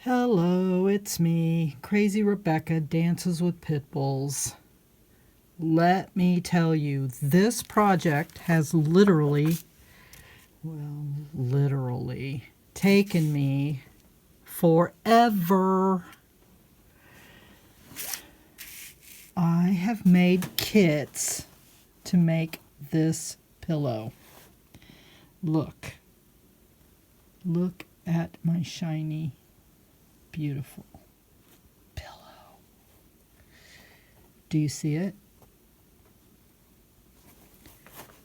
Hello, it's me, Crazy Rebecca, Dances with Pitbulls. Let me tell you, this project has literally taken me forever. I have made kits to make this pillow. Look at my shiny, beautiful pillow. Do you see it?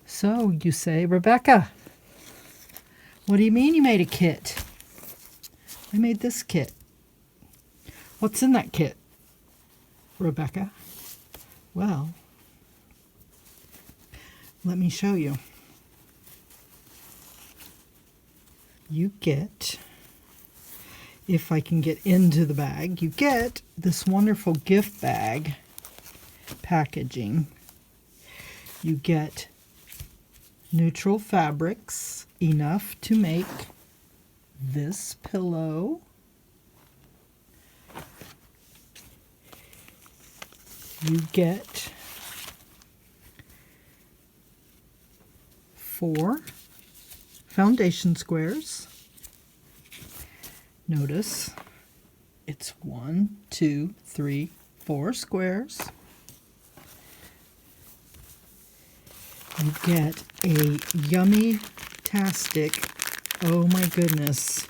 So you say, Rebecca, what do you mean you made a kit? I made this kit. What's in that kit, Rebecca? Well, let me show you. You get, if I can get into the bag, you get this wonderful gift bag packaging. You get neutral fabrics, enough to make this pillow. You get 4 foundation squares. Notice it's 1, 2, 3, 4 squares. You get a yummy-tastic, oh my goodness,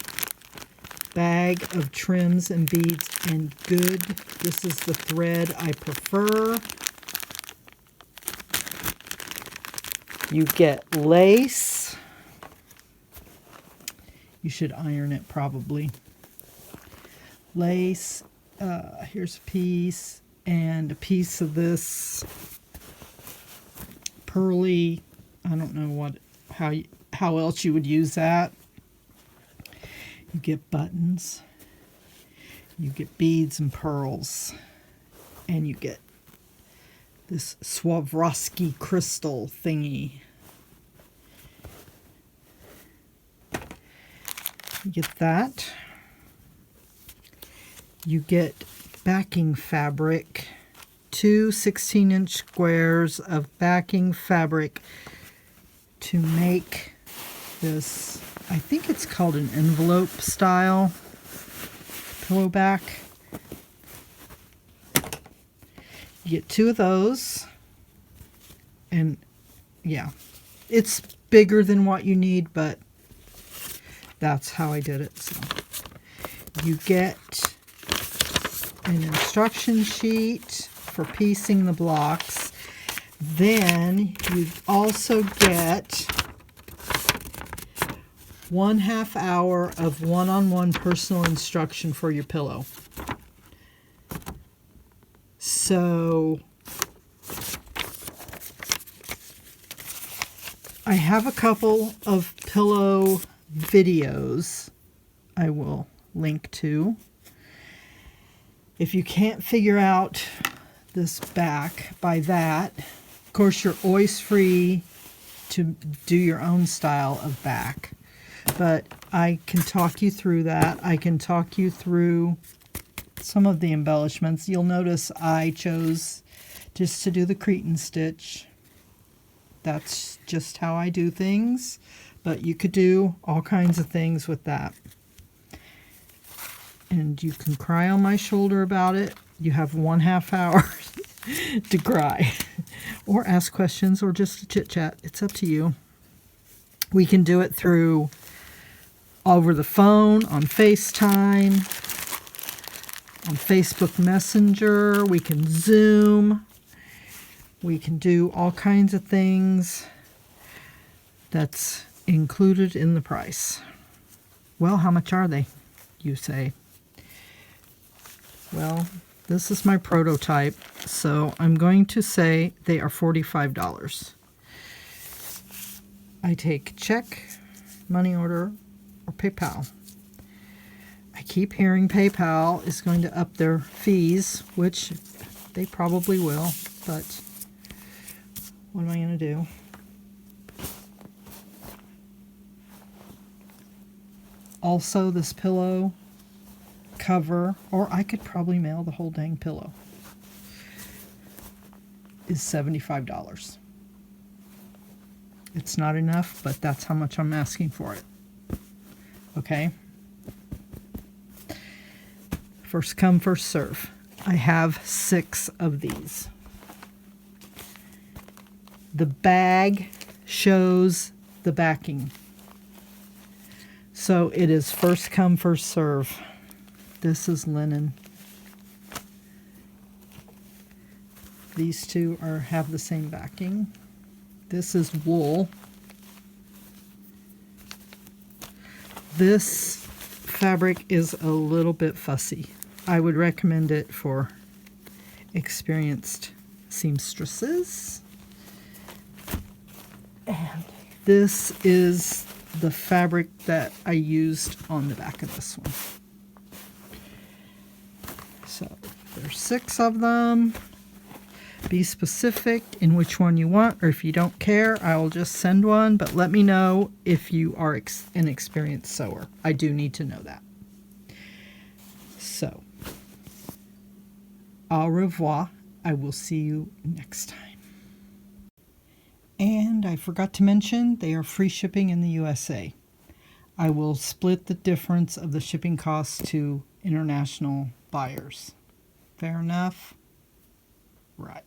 bag of trims and beads, and good, this is the thread I prefer. You get lace. You should iron it probably. Lace, here's a piece, and a piece of this pearly, I don't know how else you would use that. You get buttons, you get beads and pearls, and you get this Swarovski crystal thingy. You get that. You get backing fabric, 2 16-inch squares of backing fabric to make this, I think it's called an envelope style pillow back. You get 2 of those, and yeah, it's bigger than what you need, but that's how I did it. So you get an instruction sheet for piecing the blocks. Then you also get 1/2 hour of one-on-one personal instruction for your pillow. So I have a couple of pillow videos I will link to. If you can't figure out this back by that, of course you're always free to do your own style of back, but I can talk you through that. I can talk you through some of the embellishments. You'll notice I chose just to do the Cretan stitch. That's just how I do things, but you could do all kinds of things with that. And you can cry on my shoulder about it. You have 1/2 hour to cry or ask questions or just chit chat. It's up to you. We can do it through over the phone, on FaceTime, on Facebook Messenger. We can Zoom. We can do all kinds of things. That's included in the price. Well, how much are they, you say? Well, this is my prototype, so I'm going to say they are $45. I take check, money order, or PayPal. I keep hearing PayPal is going to up their fees, which they probably will, but what am I going to do? Also, this pillow cover, or I could probably mail the whole dang pillow, is $75. It's not enough, but that's how much I'm asking for it. Okay? First come, first serve. I have 6 of these. The bag shows the backing. So it is first come, first serve. This is linen. These two have the same backing. This is wool. This fabric is a little bit fussy. I would recommend it for experienced seamstresses. And this is the fabric that I used on the back of this one. So there's 6 of them. Be specific in which one you want, or if you don't care, I will just send one, but let me know if you are an experienced sewer. I do need to know that. So, au revoir. I will see you next time. And I forgot to mention, they are free shipping in the USA. I will split the difference of the shipping costs to international buyers. Fair enough? Right.